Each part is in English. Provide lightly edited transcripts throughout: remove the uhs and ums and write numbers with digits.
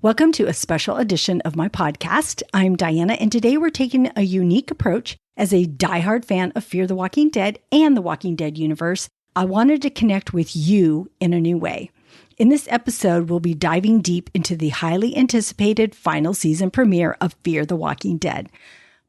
Welcome to a special edition of my podcast. I'm Diana, and today we're taking a unique approach. As a diehard fan of Fear the Walking Dead and the Walking Dead universe, I wanted to connect with you in a new way. In this episode, we'll be diving deep into the highly anticipated final season premiere of Fear the Walking Dead.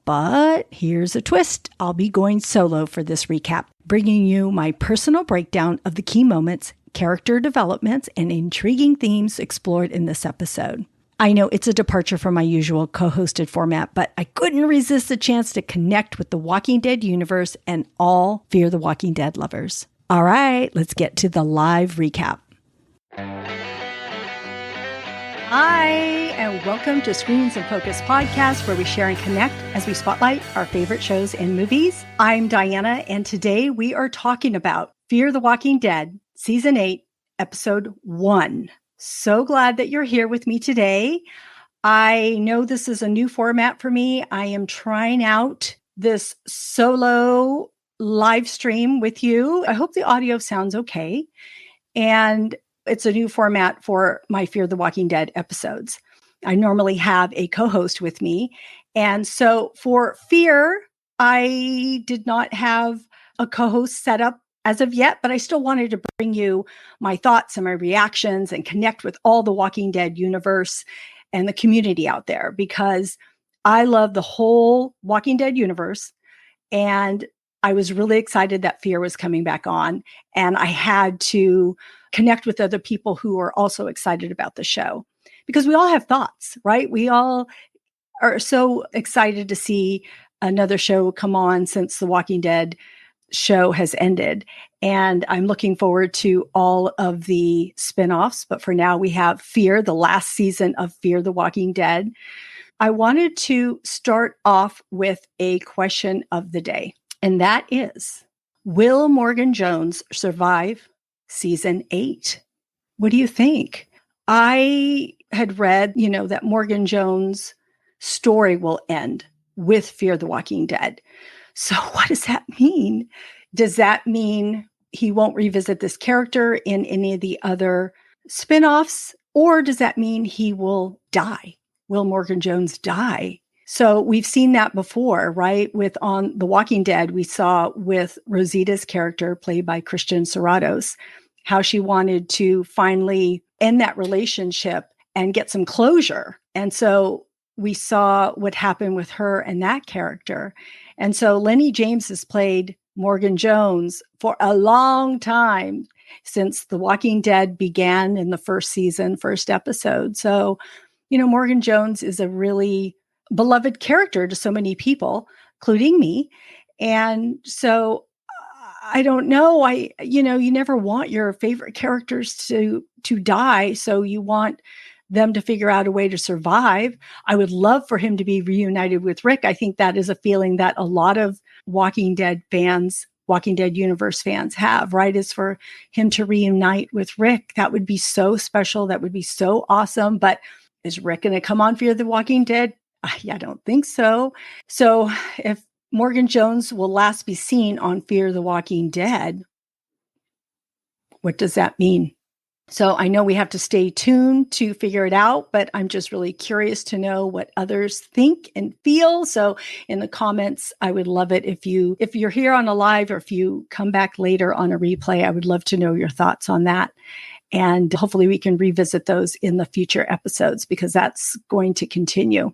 But here's a twist. I'll be going solo for this recap, bringing you my personal breakdown of the key moments, character developments, and intriguing themes explored in this episode. I know it's a departure from my usual co-hosted format, but I couldn't resist the chance to connect with the Walking Dead universe and all Fear the Walking Dead lovers. All right, let's get to the live recap. Hi, and welcome to Screens and Focus podcast, where we share and connect as we spotlight our favorite shows and movies. I'm Diana, and today we are talking about Fear the Walking Dead, Season 8, Episode 1. So glad that you're here with me today. I know this is a new format for me. I am trying out this solo live stream with you. I hope the audio sounds okay. And it's a new format for my Fear the Walking Dead episodes. I normally have a co-host with me. And so for Fear, I did not have a co-host set up as of yet, but I still wanted to bring you my thoughts and my reactions and connect with all the Walking Dead universe and the community out there, because I love the whole Walking Dead universe. And I was really excited that Fear was coming back on, and I had to connect with other people who are also excited about the show, because we all have thoughts, right? We all are so excited to see another show come on since the Walking Dead show has ended. And I'm looking forward to all of the spinoffs. But for now, we have Fear, the last season of Fear the Walking Dead. I wanted to start off with a question of the day. And that is, will Morgan Jones survive Season 8? What do you think? I had read, that Morgan Jones' story will end with Fear the Walking Dead. So what does that mean? Does that mean he won't revisit this character in any of the other spinoffs? Or does that mean he will die? Will Morgan Jones die? So we've seen that before, right? On The Walking Dead, we saw with Rosita's character, played by Christian Serratos, how she wanted to finally end that relationship and get some closure. And so we saw what happened with her and that character. And so Lenny James has played Morgan Jones for a long time, since The Walking Dead began in the first season, first episode. So, Morgan Jones is a really beloved character to so many people, including me. And so I don't know. You never want your favorite characters to die. So you want them to figure out a way to survive. I would love for him to be reunited with Rick. I think that is a feeling that a lot of Walking Dead fans, Walking Dead universe fans have, right? Is for him to reunite with Rick. That would be so special. That would be so awesome. But is Rick going to come on Fear the Walking Dead? I don't think so. So if Morgan Jones will last be seen on Fear the Walking Dead, what does that mean? So I know we have to stay tuned to figure it out, but I'm just really curious to know what others think and feel. So in the comments, I would love it if you're here on a live, or if you come back later on a replay, I would love to know your thoughts on that. And hopefully we can revisit those in the future episodes, because that's going to continue.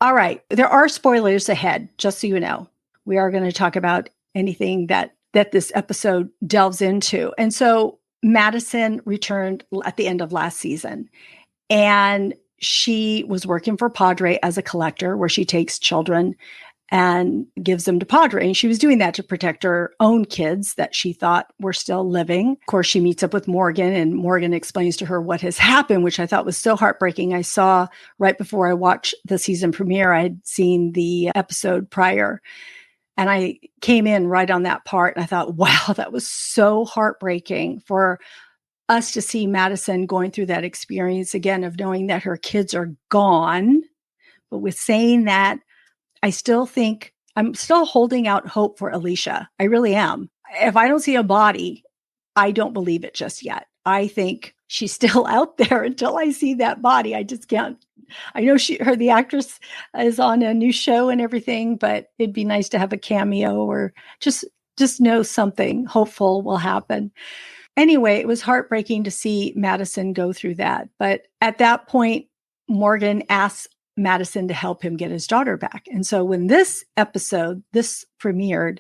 All right. There are spoilers ahead, just so you know. We are going to talk about anything that this episode delves into. And so Madison returned at the end of last season, and she was working for Padre as a collector, where she takes children and gives them to Padre. And she was doing that to protect her own kids that she thought were still living. Of course, she meets up with Morgan, and Morgan explains to her what has happened, which I thought was so heartbreaking. I saw right before I watched the season premiere, I had seen the episode prior, and I came in right on that part. And I thought, wow, that was so heartbreaking for us to see Madison going through that experience again, of knowing that her kids are gone. But with saying that, I still think I'm still holding out hope for Alicia. I really am. If I don't see a body, I don't believe it just yet. I think she's still out there until I see that body. I just can't. I know the actress is on a new show and everything, but it'd be nice to have a cameo or just know something hopeful will happen. Anyway, it was heartbreaking to see Madison go through that. But at that point, Morgan asks Madison to help him get his daughter back. And so when this premiered,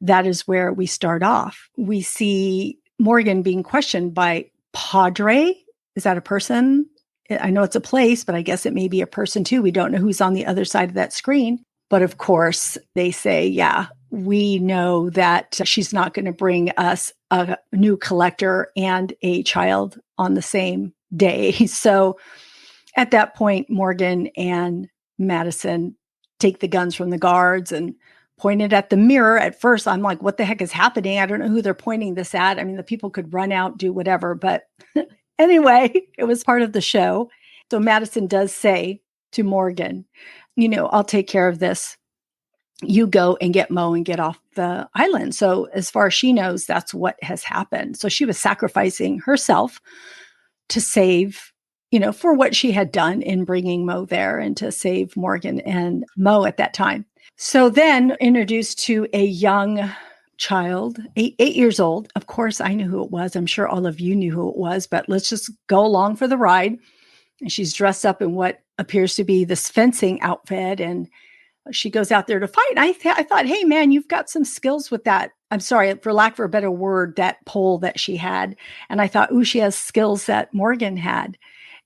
that is where we start off. We see Morgan being questioned by Padre. Is that a person? I know it's a place, but I guess it may be a person too. We don't know who's on the other side of that screen. But of course, they say, yeah, we know that she's not going to bring us a new collector and a child on the same day. So at that point, Morgan and Madison take the guns from the guards and point it at the mirror. At first, I'm like, what the heck is happening? I don't know who they're pointing this at. I mean, the people could run out, do whatever. But anyway, it was part of the show. So Madison does say to Morgan, I'll take care of this. You go and get Mo and get off the island. So as far as she knows, that's what has happened. So she was sacrificing herself to save, for what she had done in bringing Mo there and to save Morgan and Mo at that time. So then introduced to a young child, 8 years old. Of course, I knew who it was. I'm sure all of you knew who it was, but let's just go along for the ride. And she's dressed up in what appears to be this fencing outfit. And she goes out there to fight. And I thought, hey, man, you've got some skills with that. I'm sorry, for lack of a better word, that pole that she had. And I thought, ooh, she has skills that Morgan had.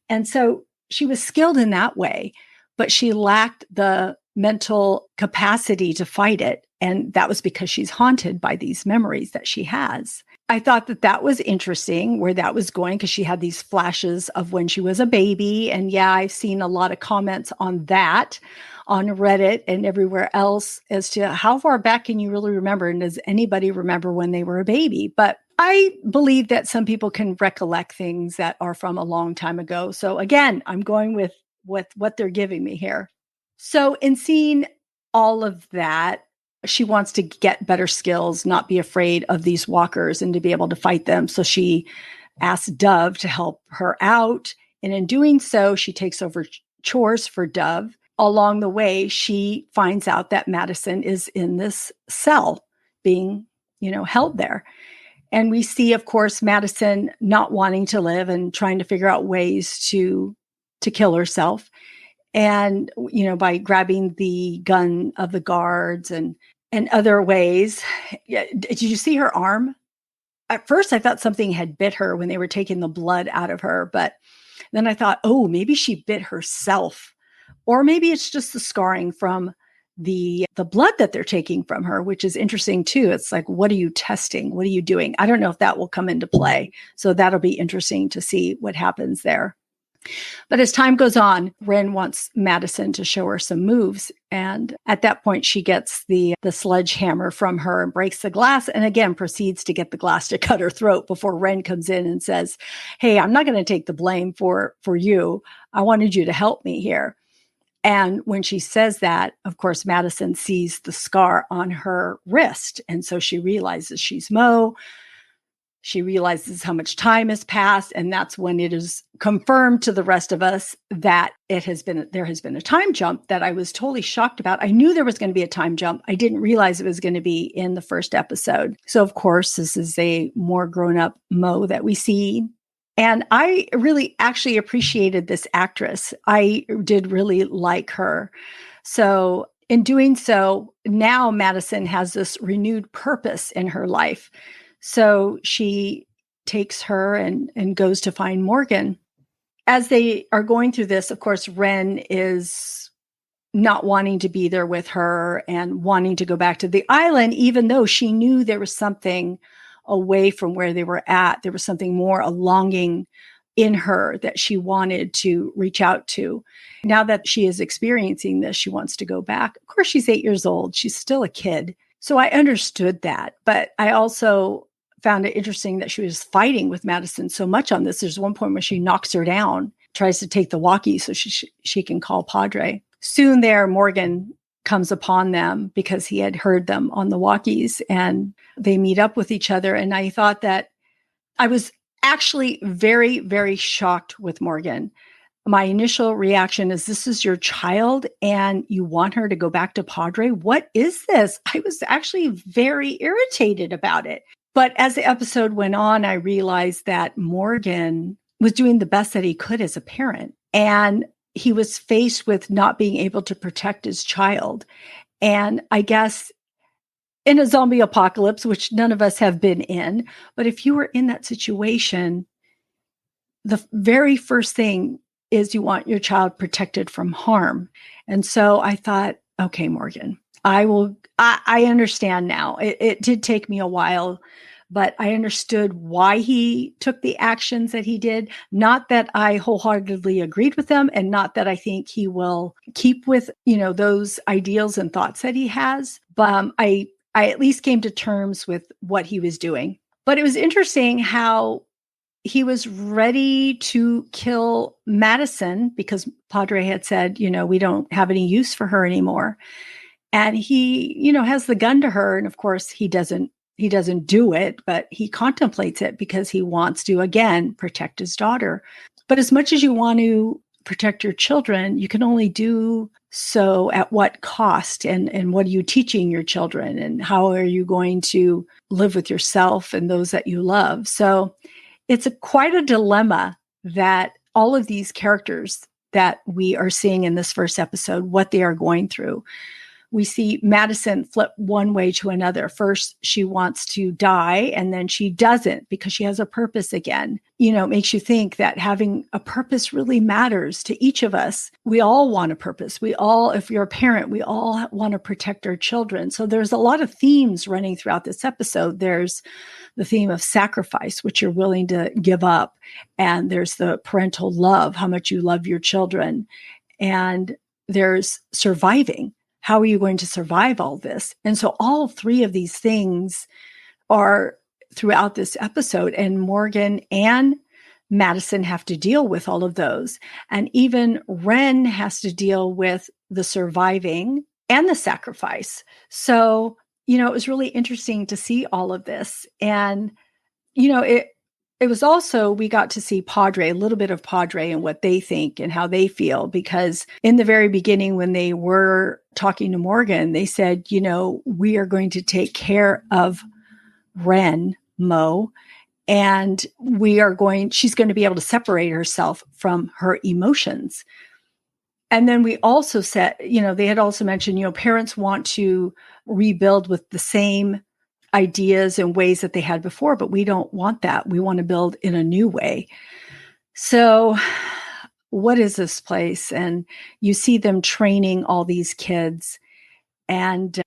And so she was skilled in that way, but she lacked the mental capacity to fight it. And that was because she's haunted by these memories that she has. I thought that was interesting where that was going because she had these flashes of when she was a baby. And yeah, I've seen a lot of comments on that on Reddit and everywhere else as to how far back can you really remember? And does anybody remember when they were a baby? But I believe that some people can recollect things that are from a long time ago. So again, I'm going with what they're giving me here. So in seeing all of that, she wants to get better skills, not be afraid of these walkers and to be able to fight them. So she asks Dove to help her out. And in doing so, she takes over chores for Dove. Along the way, she finds out that Madison is in this cell being, held there. And we see, of course, Madison not wanting to live and trying to figure out ways to kill herself. And, by grabbing the gun of the guards and other ways. Yeah, did you see her arm? At first, I thought something had bit her when they were taking the blood out of her. But then I thought, oh, maybe she bit herself. Or maybe it's just the scarring from the blood that they're taking from her, which is interesting too. It's like, what are you testing? What are you doing? I don't know if that will come into play. So that'll be interesting to see what happens there. But as time goes on, Ren wants Madison to show her some moves. And at that point, she gets the sledgehammer from her and breaks the glass and again proceeds to get the glass to cut her throat before Ren comes in and says, hey, I'm not going to take the blame for you. I wanted you to help me here. And when she says that, of course, Madison sees the scar on her wrist. And so she realizes she's Mo. She realizes how much time has passed. And that's when it is confirmed to the rest of us that there has been a time jump that I was totally shocked about. I knew there was going to be a time jump. I didn't realize it was going to be in the first episode. So of course, this is a more grown up Mo that we see. And I really actually appreciated this actress. I did really like her. So in doing so, now Madison has this renewed purpose in her life. So she takes her and goes to find Morgan. As they are going through this, of course, Ren is not wanting to be there with her and wanting to go back to the island, even though she knew there was something away from where they were at. There was something more, a longing in her that she wanted to reach out to. Now that she is experiencing this, she wants to go back. Of course, she's 8 years old. She's still a kid. So I understood that. But I also found it interesting that she was fighting with Madison so much on this. There's one point where she knocks her down, tries to take the walkie so she can call Padre. Soon there, Morgan comes upon them because he had heard them on the walkies and they meet up with each other. And I thought that I was actually very, very shocked with Morgan. My initial reaction is, this is your child and you want her to go back to Padre? What is this? I was actually very irritated about it. But as the episode went on, I realized that Morgan was doing the best that he could as a parent. And he was faced with not being able to protect his child. And I guess in a zombie apocalypse, which none of us have been in, but if you were in that situation, the very first thing is you want your child protected from harm. And so I thought, okay, Morgan, I understand now. It did take me a while, but I understood why he took the actions that he did. Not that I wholeheartedly agreed with them, and not that I think he will keep with, those ideals and thoughts that he has. But I at least came to terms with what he was doing. But it was interesting how he was ready to kill Madison because Padre had said, we don't have any use for her anymore. And he, has the gun to her. And of course he doesn't do it, but he contemplates it because he wants to, again, protect his daughter. But as much as you want to protect your children, you can only do so at what cost, and what are you teaching your children, and how are you going to live with yourself and those that you love? So it's quite a dilemma that all of these characters that we are seeing in this first episode, what they are going through. We see Madison flip one way to another. First, she wants to die, and then she doesn't because she has a purpose again. It makes you think that having a purpose really matters to each of us. We all want a purpose. If you're a parent, we all want to protect our children. So there's a lot of themes running throughout this episode. There's the theme of sacrifice, which you're willing to give up. And there's the parental love, how much you love your children. And there's surviving. How are you going to survive all this? And so all three of these things are throughout this episode, and Morgan and Madison have to deal with all of those. And even Ren has to deal with the surviving and the sacrifice. So, it was really interesting to see all of this. And, it was also, we got to see Padre, a little bit of Padre and what they think and how they feel, because in the very beginning, when they were talking to Morgan, they said, we are going to take care of Ren, Mo, and she's going to be able to separate herself from her emotions. And then we also said, they had also mentioned, parents want to rebuild with the same ideas and ways that they had before, but we don't want that. We want to build in a new way. So what is this place? And you see them training all these kids, and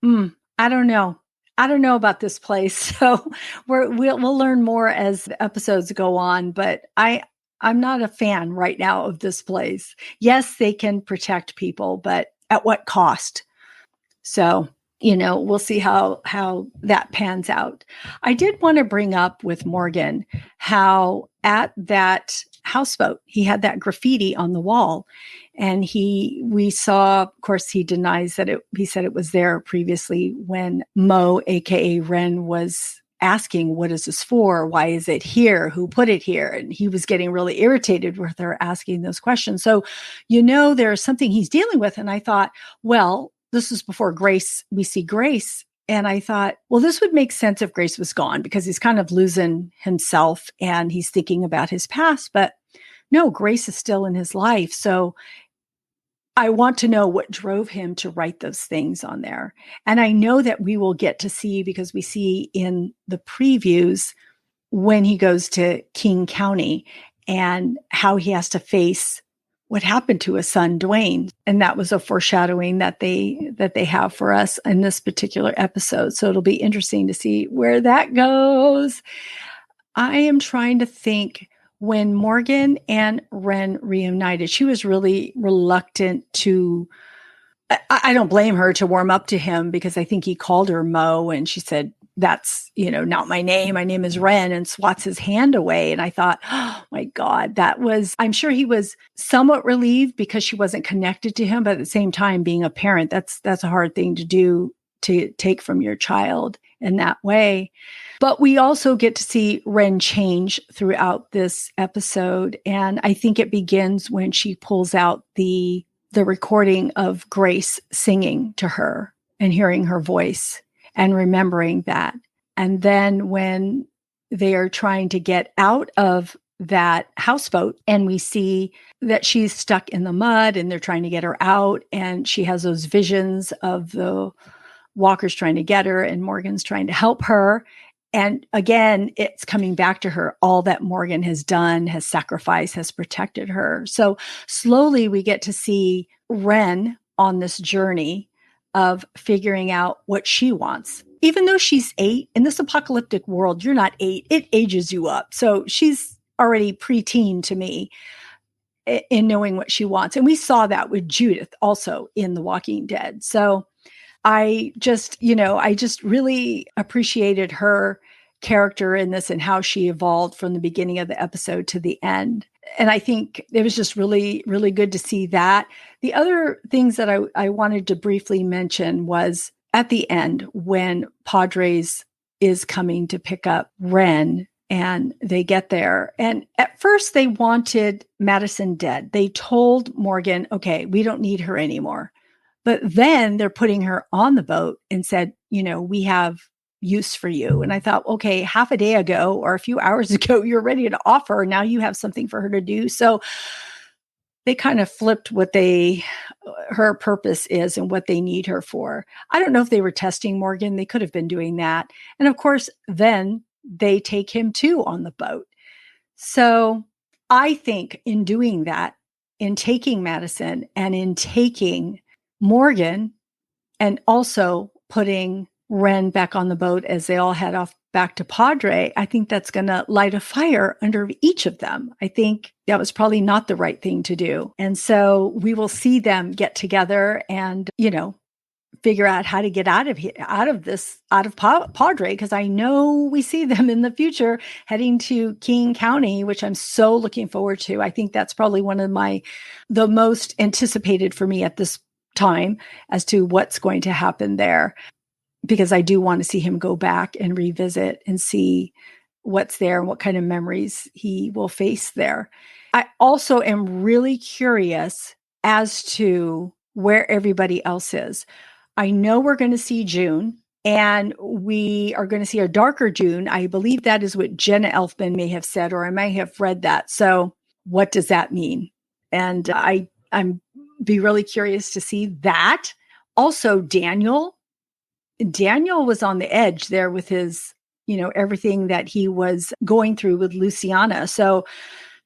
I don't know. I don't know about this place. So we'll learn more as the episodes go on, but I'm not a fan right now of this place. Yes, they can protect people, but at what cost? So we'll see how that pans out. I did want to bring up with Morgan how at that houseboat, he had that graffiti on the wall, and we saw, of course, he denies that he said it was there previously when Mo, AKA Ren, was asking, what is this for? Why is it here? Who put it here? And he was getting really irritated with her asking those questions. So, there's something he's dealing with. And I thought, well, this was before Grace. We see Grace. And I thought, well, this would make sense if Grace was gone, because he's kind of losing himself and he's thinking about his past. But no, Grace is still in his life. So I want to know what drove him to write those things on there. And I know that we will get to see, because we see in the previews when he goes to King County and how he has to face what happened to his son, Dwayne. And that was a foreshadowing that they have for us in this particular episode. So it'll be interesting to see where that goes. I am trying to think, when Morgan and Ren reunited, she was really reluctant to, I don't blame her, to warm up to him, because I think he called her Mo and she said, that's, not my name. My name is Ren, and swats his hand away. And I thought, oh my God, I'm sure he was somewhat relieved because she wasn't connected to him. But at the same time, being a parent, that's a hard thing to do to take from your child in that way. But we also get to see Ren change throughout this episode. And I think it begins when she pulls out the recording of Grace singing to her and hearing her voice and remembering that. And then when they are trying to get out of that houseboat and we see that she's stuck in the mud and they're trying to get her out, and she has those visions of the walkers trying to get her and Morgan's trying to help her. And again, it's coming back to her. All that Morgan has done, has sacrificed, has protected her. So slowly we get to see Ren on this journey of figuring out what she wants. Even though she's 8, in this apocalyptic world, you're not 8. It ages you up. So she's already preteen to me in knowing what she wants. And we saw that with Judith also in The Walking Dead. So I just really appreciated her character in this and how she evolved from the beginning of the episode to the end. And I think it was just really, really good to see that. The other things that I wanted to briefly mention was at the end when Padres is coming to pick up Ren and they get there. And at first they wanted Madison dead. They told Morgan, okay, we don't need her anymore. But then they're putting her on the boat and said, we have use for you. And I thought, okay, half a day ago or a few hours ago, you're ready to offer. Now you have something for her to do. So they kind of flipped what her purpose is and what they need her for. I don't know if they were testing Morgan. They could have been doing that. And of course, then they take him too on the boat. So I think in doing that, in taking Madison and in taking Morgan and also putting Ren back on the boat as they all head off back to Padre, I think that's going to light a fire under each of them. I think that was probably not the right thing to do. And so we will see them get together and, figure out how to get out of Padre, because I know we see them in the future heading to King County, which I'm so looking forward to. I think that's probably one of the most anticipated for me at this time as to what's going to happen there, because I do want to see him go back and revisit and see what's there and what kind of memories he will face there. I also am really curious as to where everybody else is. I know we're going to see June, and we are going to see a darker June. I believe that is what Jenna Elfman may have said, or I might have read that. So what does that mean? And I'm be really curious to see that. Also, Daniel was on the edge there with his, everything that he was going through with Luciana. So,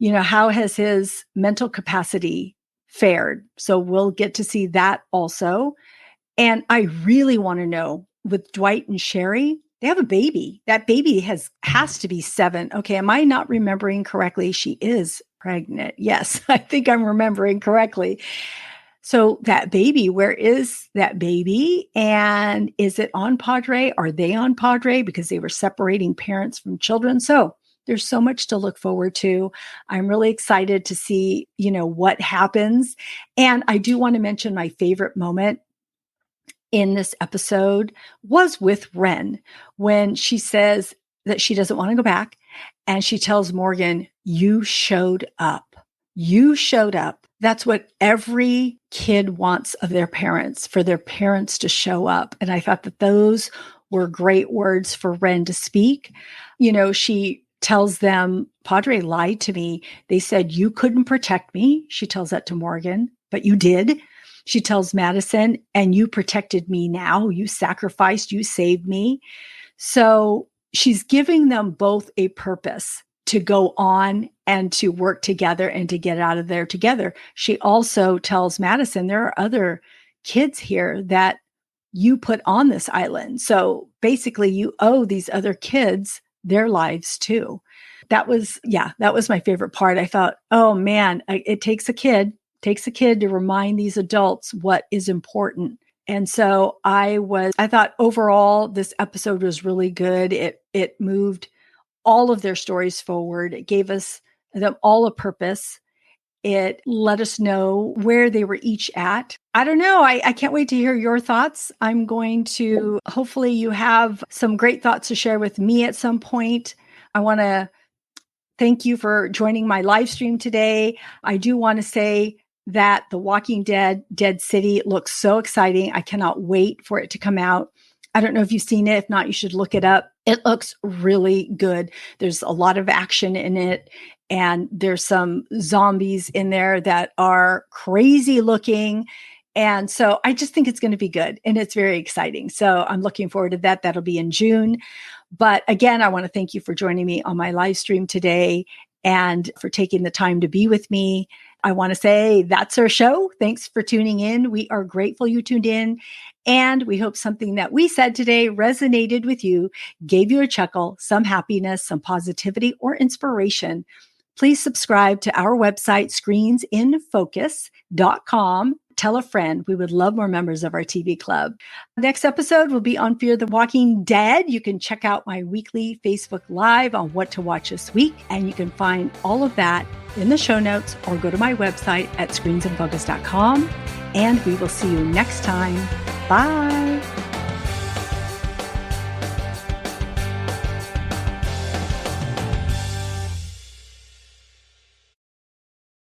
how has his mental capacity fared? So we'll get to see that also. And I really want to know with Dwight and Sherry, they have a baby. That baby has to be 7. Okay. Am I not remembering correctly? She is pregnant. Yes, I think I'm remembering correctly. So that baby, where is that baby? And is it on Padre? Are they on Padre? Because they were separating parents from children. So there's so much to look forward to. I'm really excited to see, what happens. And I do want to mention my favorite moment in this episode was with Ren, when she says that she doesn't want to go back. And she tells Morgan, you showed up. You showed up. That's what every kid wants of their parents, for their parents to show up. And I thought that those were great words for Ren to speak. She tells them, Padre lied to me. They said, you couldn't protect me. She tells that to Morgan, but you did. She tells Madison, and you protected me now. You sacrificed, you saved me. So she's giving them both a purpose to go on and to work together and to get out of there together. She also tells Madison, there are other kids here that you put on this island. So basically you owe these other kids their lives too. That was my favorite part. I thought, oh man, it takes a kid to remind these adults what is important. And so I thought overall this episode was really good. It moved all of their stories forward. It gave them all a purpose. It let us know where they were each at. I don't know. I can't wait to hear your thoughts. I'm going to, hopefully you have some great thoughts to share with me at some point. I want to thank you for joining my live stream today. I do want to say that The Walking Dead, Dead City looks so exciting. I cannot wait for it to come out. I don't know if you've seen it. If not, you should look it up. It looks really good. There's a lot of action in it, and there's some zombies in there that are crazy looking. And so I just think it's going to be good, and it's very exciting. So I'm looking forward to that. That'll be in June. But again, I want to thank you for joining me on my live stream today and for taking the time to be with me. I want to say that's our show. Thanks for tuning in. We are grateful you tuned in. And we hope something that we said today resonated with you, gave you a chuckle, some happiness, some positivity, or inspiration. Please subscribe to our website, screensinfocus.com. Tell a friend. We would love more members of our TV club. Next episode will be on Fear the Walking Dead. You can check out my weekly Facebook Live on what to watch this week, and you can find all of that in the show notes or go to my website at screensinfocus.com. And we will see you next time. Bye.